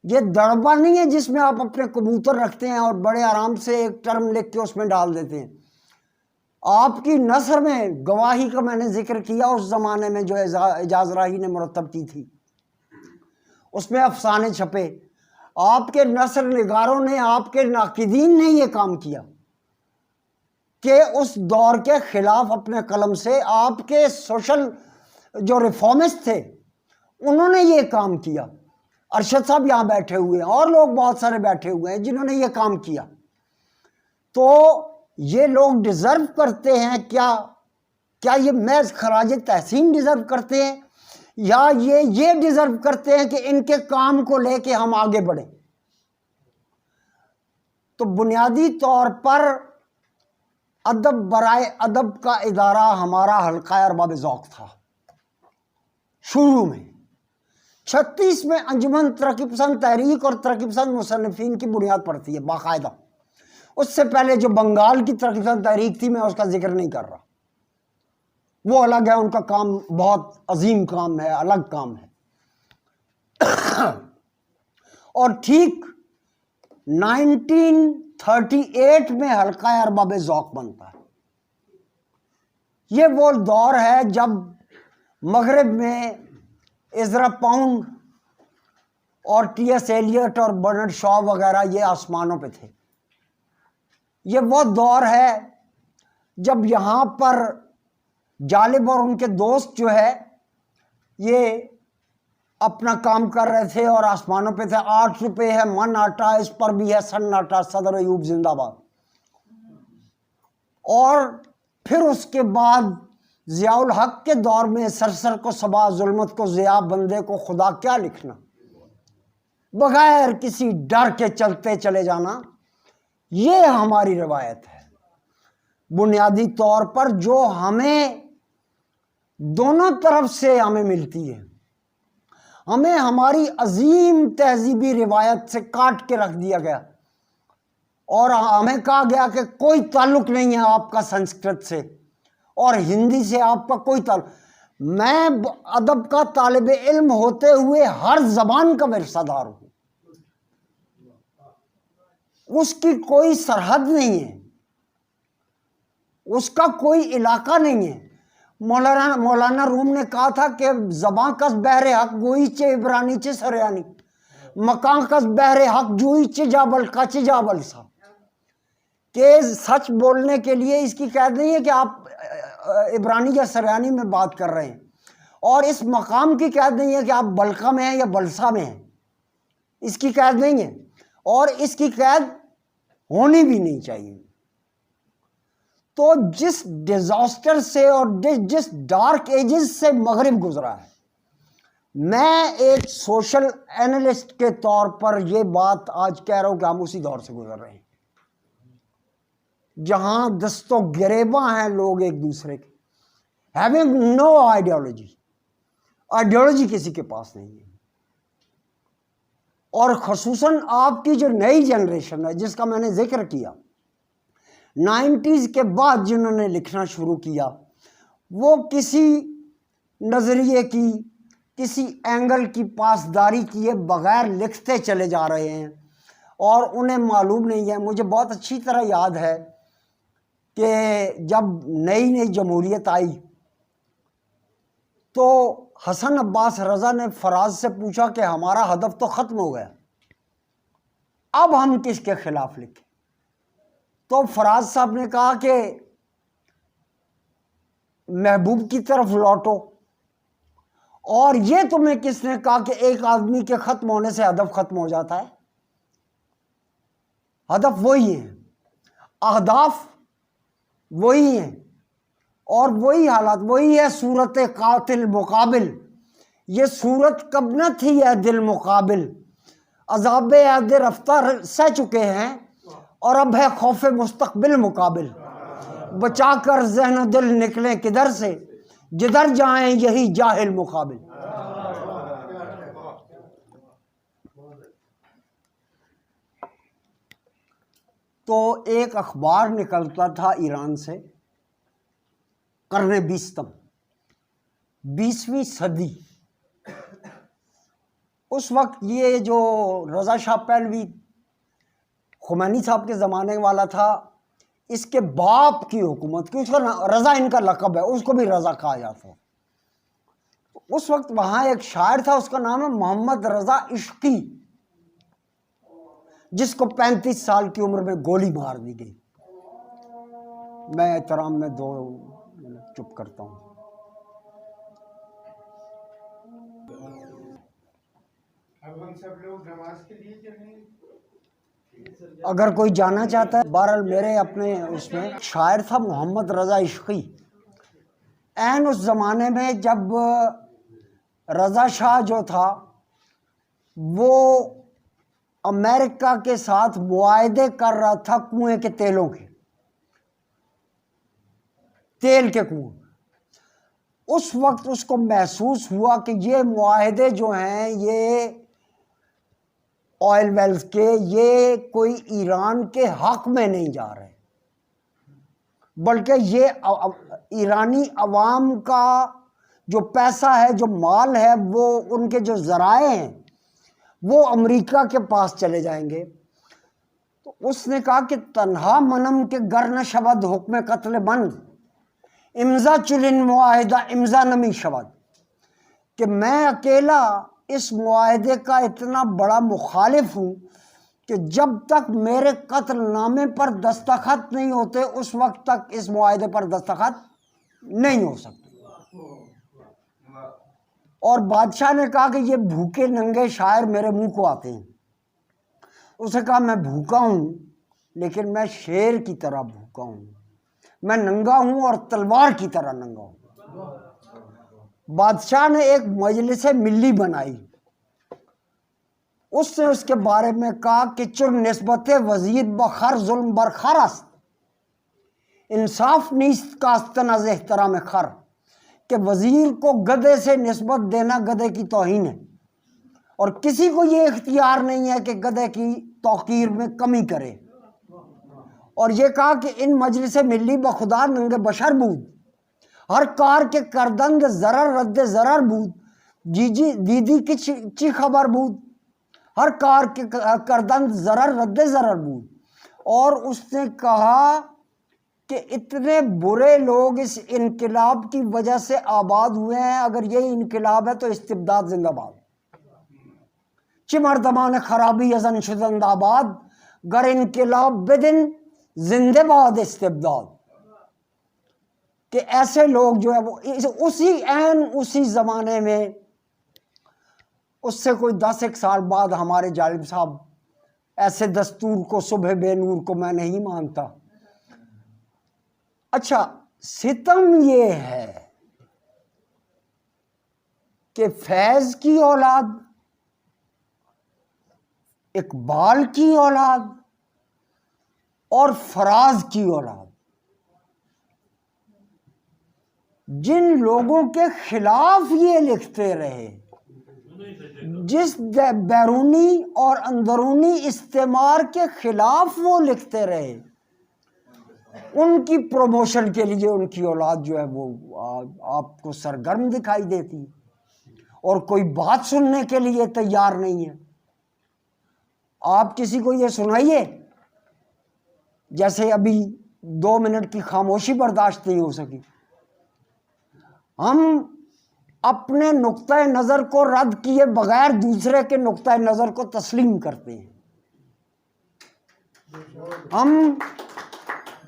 یہ دڑبا نہیں ہے جس میں آپ اپنے کبوتر رکھتے ہیں اور بڑے آرام سے ایک ٹرم لکھ کے اس میں ڈال دیتے ہیں۔ آپ کی نثر میں گواہی کا میں نے ذکر کیا، اس زمانے میں جو اعجاز راہی نے مرتب کی تھی، اس میں افسانے چھپے۔ آپ کے نثر نگاروں نے، آپ کے ناقدین نے یہ کام کیا کہ اس دور کے خلاف اپنے قلم سے، آپ کے سوشل جو ریفارمسٹ تھے انہوں نے یہ کام کیا۔ ارشد صاحب یہاں بیٹھے ہوئے ہیں اور لوگ بہت سارے بیٹھے ہوئے ہیں جنہوں نے یہ کام کیا۔ تو یہ لوگ ڈیزرو کرتے ہیں، کیا یہ محض خراج تحسین ڈیزرو کرتے ہیں، یا یہ ڈیزرو کرتے ہیں کہ ان کے کام کو لے کے ہم آگے بڑھیں؟ تو بنیادی طور پر ادب برائے ادب کا ادارہ ہمارا حلقہ ارباب ذوق تھا شروع میں۔ 36 میں انجمن ترقی پسند تحریک اور ترقی پسند مصنفین کی بنیاد پڑتی ہے باقاعدہ۔ اس سے پہلے جو بنگال کی ترقی پسند تحریک تھی میں اس کا ذکر نہیں کر رہا، وہ الگ ہے، ان کا کام بہت عظیم کام ہے، الگ کام ہے۔ اور ٹھیک 1938 میں حلقہ ارباب ذوق بنتا ہے۔ یہ وہ دور ہے جب مغرب میں عزرا پاؤنڈ اور ٹی ایس ایلیٹ اور برنارڈ شاء وغیرہ یہ آسمانوں پہ تھے۔ یہ وہ دور ہے جب یہاں پر جالب اور ان کے دوست جو ہے یہ اپنا کام کر رہے تھے اور آسمانوں پہ تھے. 8 روپے ہے من آٹا, اس پر بھی ہے سناٹا, صدر ایوب زندہ باد. اور پھر اس کے بعد ضیاء الحق کے دور میں سرسر کو صبا, ظلمت کو ضیاء, بندے کو خدا کیا لکھنا, بغیر کسی ڈر کے چلتے چلے جانا, یہ ہماری روایت ہے بنیادی طور پر, جو ہمیں دونوں طرف سے ہمیں ملتی ہے. ہمیں ہماری عظیم تہذیبی روایت سے کاٹ کے رکھ دیا گیا اور ہمیں کہا گیا کہ کوئی تعلق نہیں ہے آپ کا سنسکرت سے اور ہندی سے آپ کا کوئی تعلق. میں ادب کا طالب علم ہوتے ہوئے ہر زبان کا ورثہ دار ہوں, اس کی کوئی سرحد نہیں ہے, اس کا کوئی علاقہ نہیں ہے. مولانا روم نے کہا تھا کہ زباں کس بحر حق گوئی چے عبرانی چے سریانی, مکان کس بحر حق جوئی چے جابل کا چے جابل سا. کہ سچ بولنے کے لیے اس کی قید نہیں ہے کہ آپ عبرانی یا سریانی میں بات کر رہے ہیں, اور اس مقام کی قید نہیں ہے کہ آپ بلقا میں ہیں یا بلسا میں ہیں, اس کی قید نہیں ہے, اور اس کی قید ہونی بھی نہیں چاہیے. تو جس ڈیزاسٹر سے اور جس ڈارک ایجز سے مغرب گزرا ہے, میں ایک سوشل اینالسٹ کے طور پر یہ بات آج کہہ رہا ہوں کہ ہم اسی دور سے گزر رہے ہیں جہاں دست و گریباں ہیں لوگ ایک دوسرے کے, ہیونگ نو آئیڈیالوجی, آئیڈیالوجی کسی کے پاس نہیں ہے. اور خصوصاً آپ کی جو نئی جنریشن ہے جس کا میں نے ذکر کیا, 90s کے بعد جنہوں نے لکھنا شروع کیا, وہ کسی نظریے کی, کسی اینگل کی پاسداری کیے بغیر لکھتے چلے جا رہے ہیں اور انہیں معلوم نہیں ہے. مجھے بہت اچھی طرح یاد ہے کہ جب نئی جمہوریت آئی تو حسن عباس رضا نے فراز سے پوچھا کہ ہمارا ہدف تو ختم ہو گیا, اب ہم کس کے خلاف لکھیں. تو فراز صاحب نے کہا کہ محبوب کی طرف لوٹو. اور یہ تمہیں کس نے کہا کہ ایک آدمی کے ختم ہونے سے ہدف ختم ہو جاتا ہے؟ ہدف وہی ہیں, اہداف وہی ہیں, اور وہی حالات وہی ہے. صورت قاتل مقابل, یہ صورت کب نہ تھی ہے دل مقابل, عذاب عہد رفتہ سہ چکے ہیں اور اب ہے خوف مستقبل مقابل. بچا کر ذہن و دل نکلیں کدھر سے, جدھر جائیں یہی جاہل مقابل. تو ایک اخبار نکلتا تھا ایران سے, قرن 20 20ویں صدی. اس وقت یہ جو رضا شاہ پہلوی خمینی صاحب کے زمانے والا تھا, اس کے باپ کی حکومت کی, اس کا رضا ان کا لقب ہے, اس کو بھی رضا کہا جاتا ہے. اس وقت وہاں ایک شاعر تھا, اس کا نام ہے محمد رضا عشقی, جس کو 35 سال کی عمر میں گولی مار دی گئی. میں احترام میں 2 چپ کرتا ہوں. اگر کوئی جانا چاہتا ہے, بہرحال میرے اپنے اس میں شاعر تھا محمد رضا عشقی. عین اس زمانے میں جب رضا شاہ جو تھا وہ امریکہ کے ساتھ معاہدے کر رہا تھا کنویں کے تیلوں کے, تیل کے کنویں. اس وقت اس کو محسوس ہوا کہ یہ معاہدے جو ہیں یہ آئل ویلز کے, یہ کوئی ایران کے حق میں نہیں جا رہے, بلکہ یہ ایرانی عوام کا جو پیسہ ہے, جو مال ہے, وہ ان کے جو ذرائع ہیں وہ امریکہ کے پاس چلے جائیں گے. تو اس نے کہا کہ تنہا منم کے گر نہ شود حکم قتل بند, امضا چلن معاہدہ امضا نمی شود. کہ میں اکیلا اس معاہدے کا اتنا بڑا مخالف ہوں کہ جب تک میرے قتل نامے پر دستخط نہیں ہوتے اس وقت تک اس معاہدے پر دستخط نہیں ہو سکتی۔ اور بادشاہ نے کہا کہ یہ بھوکے ننگے شاعر میرے منہ کو آتے ہیں۔ اسے کہا میں بھوکا ہوں لیکن میں شیر کی طرح بھوکا ہوں، میں ننگا ہوں اور تلوار کی طرح ننگا ہوں۔ بادشاہ نے ایک مجلس ملی بنائی، اس نے اس کے بارے میں کہا کہ چر نسبت وزیر بخر ظلم برخر است، انصاف نیست کاستن از احترام خر، کہ وزیر کو گدھے سے نسبت دینا گدھے کی توہین ہے، اور کسی کو یہ اختیار نہیں ہے کہ گدھے کی توقیر میں کمی کرے۔ اور یہ کہا کہ ان مجلس ملی بخدا ننگ بشر بود، ہر کار کے کردند ضرر رد ضرر بود، دیدی کی چی خبر بود، ہر کار کے کردند ضرر رد ضرر بود۔ اور اس نے کہا کہ اتنے برے لوگ اس انقلاب کی وجہ سے آباد ہوئے ہیں، اگر یہ انقلاب ہے تو استبداد زندہ باد۔ چه مردمان خرابی ازن شدند آباد، گر انقلاب بدن زندہ باد استبداد۔ کہ ایسے لوگ جو ہے وہ اسی زمانے میں، اس سے کوئی 10 سال بعد ہمارے جالب صاحب، ایسے دستور کو صبح بے نور کو میں نہیں مانتا۔ اچھا، ستم یہ ہے کہ فیض کی اولاد، اقبال کی اولاد اور فراز کی اولاد جن لوگوں کے خلاف یہ لکھتے رہے، جس بیرونی اور اندرونی استعمار کے خلاف وہ لکھتے رہے، ان کی پروموشن کے لیے ان کی اولاد جو ہے وہ آپ کو سرگرم دکھائی دیتی، اور کوئی بات سننے کے لیے تیار نہیں ہے۔ آپ کسی کو یہ سنائیے، جیسے ابھی 2 منٹ کی خاموشی برداشت نہیں ہو سکی۔ ہم اپنے نقطۂ نظر کو رد کیے بغیر دوسرے کے نقطۂ نظر کو تسلیم کرتے ہیں۔ ہم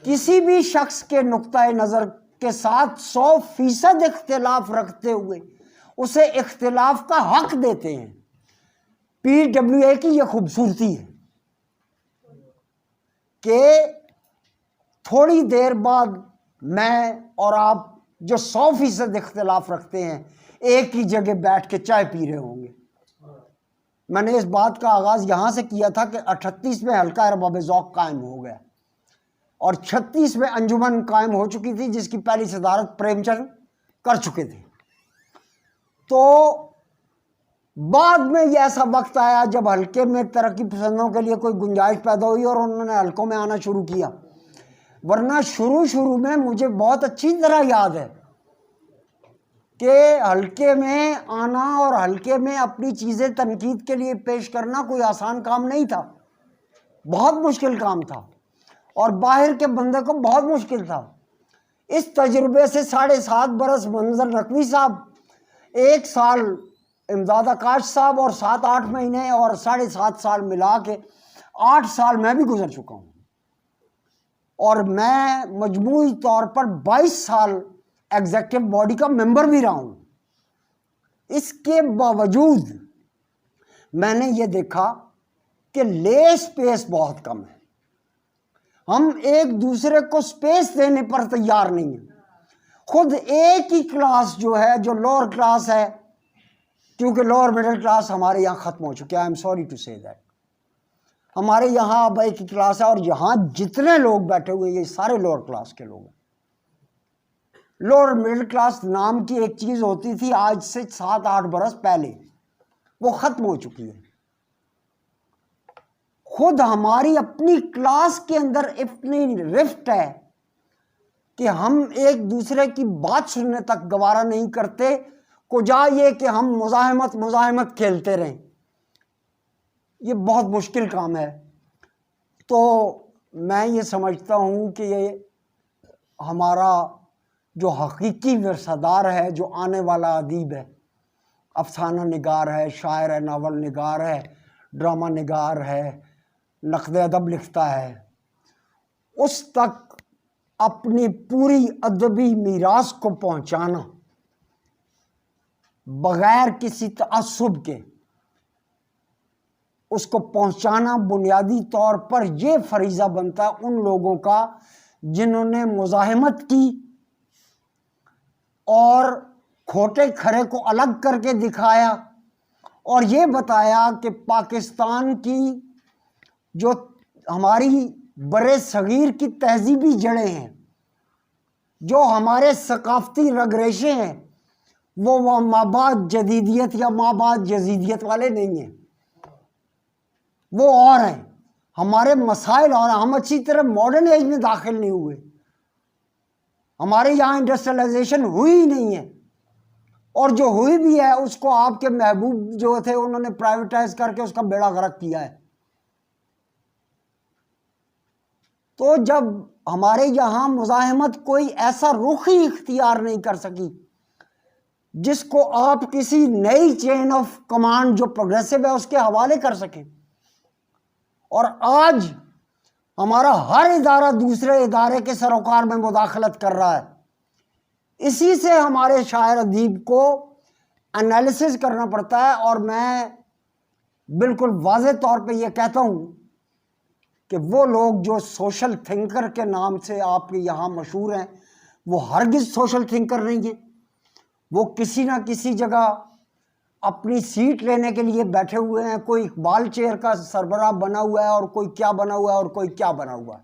کسی بھی شخص کے نقطۂ نظر کے ساتھ 100% اختلاف رکھتے ہوئے اسے اختلاف کا حق دیتے ہیں۔ PWA کی یہ خوبصورتی ہے کہ تھوڑی دیر بعد میں اور آپ جو 100% اختلاف رکھتے ہیں ایک ہی جگہ بیٹھ کے چائے پی رہے ہوں گے۔ میں نے اس بات کا آغاز یہاں سے کیا تھا کہ 38 میں حلقہ ارباب ذوق قائم ہو گیا، اور 36 میں انجمن قائم ہو چکی تھی جس کی پہلی صدارت پریم چند کر چکے تھے۔ تو بعد میں یہ ایسا وقت آیا جب حلقے میں ترقی پسندوں کے لیے کوئی گنجائش پیدا ہوئی اور انہوں نے حلقوں میں آنا شروع کیا، ورنہ شروع میں مجھے بہت اچھی طرح یاد ہے کہ حلقے میں آنا اور حلقے میں اپنی چیزیں تنقید کے لیے پیش کرنا کوئی آسان کام نہیں تھا، بہت مشکل کام تھا، اور باہر کے بندے کو بہت مشکل تھا۔ اس تجربے سے 7.5 برس منظر نقوی صاحب، 1 سال امداد آکاش صاحب، اور 7-8 مہینے اور 7.5 سال ملا کے 8 سال میں بھی گزر چکا ہوں، اور میں مجموعی طور پر 22 سال ایگزیکٹو باڈی کا ممبر بھی رہا ہوں۔ اس کے باوجود میں نے یہ دیکھا کہ لے سپیس بہت کم ہے، ہم ایک دوسرے کو سپیس دینے پر تیار نہیں ہیں۔ خود ایک ہی کلاس جو ہے، جو لوور کلاس ہے، کیونکہ لوور مڈل کلاس ہمارے یہاں ختم ہو چکے ہیں، آئی ایم سوری ٹو سے دیٹ، ہمارے یہاں اب ایک ہی کلاس ہے، اور یہاں جتنے لوگ بیٹھے ہوئے یہ سارے لوور کلاس کے لوگ ہیں۔ لوور مڈل کلاس نام کی ایک چیز ہوتی تھی آج سے 7-8 برس پہلے، وہ ختم ہو چکی ہے۔ خود ہماری اپنی کلاس کے اندر اتنی رفٹ ہے کہ ہم ایک دوسرے کی بات سننے تک گوارا نہیں کرتے، کجا یہ کہ ہم مزاحمت کھیلتے رہیں۔ یہ بہت مشکل کام ہے۔ تو میں یہ سمجھتا ہوں کہ یہ ہمارا جو حقیقی ورثہ دار ہے، جو آنے والا ادیب ہے، افسانہ نگار ہے، شاعر ہے، ناول نگار ہے، ڈرامہ نگار ہے، نقد ادب لکھتا ہے، اس تک اپنی پوری ادبی میراث کو پہنچانا بغیر کسی تعصب کے، اس کو پہنچانا بنیادی طور پر یہ فریضہ بنتا ہے ان لوگوں کا جنہوں نے مزاحمت کی اور کھوٹے کھرے کو الگ کر کے دکھایا اور یہ بتایا کہ پاکستان کی جو ہماری برِ صغیر کی تہذیبی جڑیں ہیں، جو ہمارے ثقافتی رگ ریشے ہیں، وہ مابعد جدیدیت یا مابعد یزیدیت والے نہیں ہیں، وہ اور ہیں، ہمارے مسائل اور ہم اچھی طرح ماڈرن ایج میں داخل نہیں ہوئے، ہمارے یہاں انڈسٹریلائزیشن ہوئی ہی نہیں ہے، اور جو ہوئی بھی ہے اس کو آپ کے محبوب جو تھے انہوں نے پرائیویٹائز کر کے اس کا بیڑا غرق کیا ہے۔ تو جب ہمارے یہاں مزاحمت کوئی ایسا رخ ہی اختیار نہیں کر سکی جس کو آپ کسی نئی چین آف کمانڈ جو پروگریسو ہے اس کے حوالے کر سکیں، اور آج ہمارا ہر ادارہ دوسرے ادارے کے سروکار میں مداخلت کر رہا ہے، اسی سے ہمارے شاعر ادیب کو انالیسس کرنا پڑتا ہے۔ اور میں بالکل واضح طور پہ یہ کہتا ہوں کہ وہ لوگ جو سوشل تھنکر کے نام سے آپ کے یہاں مشہور ہیں، وہ ہرگز سوشل تھنکر نہیں ہیں، وہ کسی نہ کسی جگہ اپنی سیٹ لینے کے لیے بیٹھے ہوئے ہیں، کوئی اقبال چیئر کا سربراہ بنا ہوا ہے اور کوئی کیا بنا ہوا ہے اور کوئی کیا بنا ہوا ہے،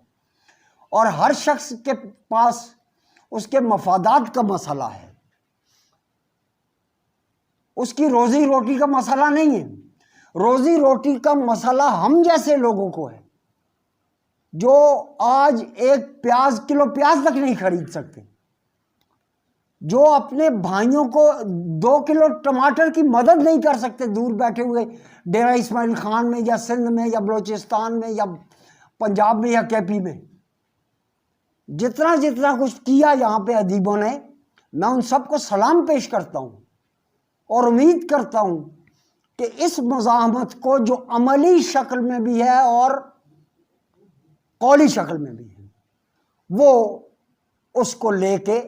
اور ہر شخص کے پاس اس کے مفادات کا مسئلہ ہے، اس کی روزی روٹی کا مسئلہ نہیں ہے۔ روزی روٹی کا مسئلہ ہم جیسے لوگوں کو ہے جو آج ایک کلو پیاز تک نہیں خرید سکتے، جو اپنے بھائیوں کو 2 کلو ٹماٹر کی مدد نہیں کر سکتے دور بیٹھے ہوئے ڈیرہ اسماعیل خان میں یا سندھ میں یا بلوچستان میں یا پنجاب میں یا کے پی میں۔ جتنا جتنا کچھ کیا یہاں پہ ادیبوں نے، میں ان سب کو سلام پیش کرتا ہوں اور امید کرتا ہوں کہ اس مزاحمت کو جو عملی شکل میں بھی ہے اور قولی شکل میں بھی ہے، وہ اس کو لے کے،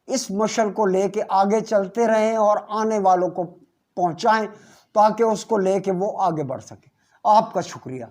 اس مشعل کو لے کے آگے چلتے رہیں اور آنے والوں کو پہنچائیں تاکہ اس کو لے کے وہ آگے بڑھ سکے۔ آپ کا شکریہ۔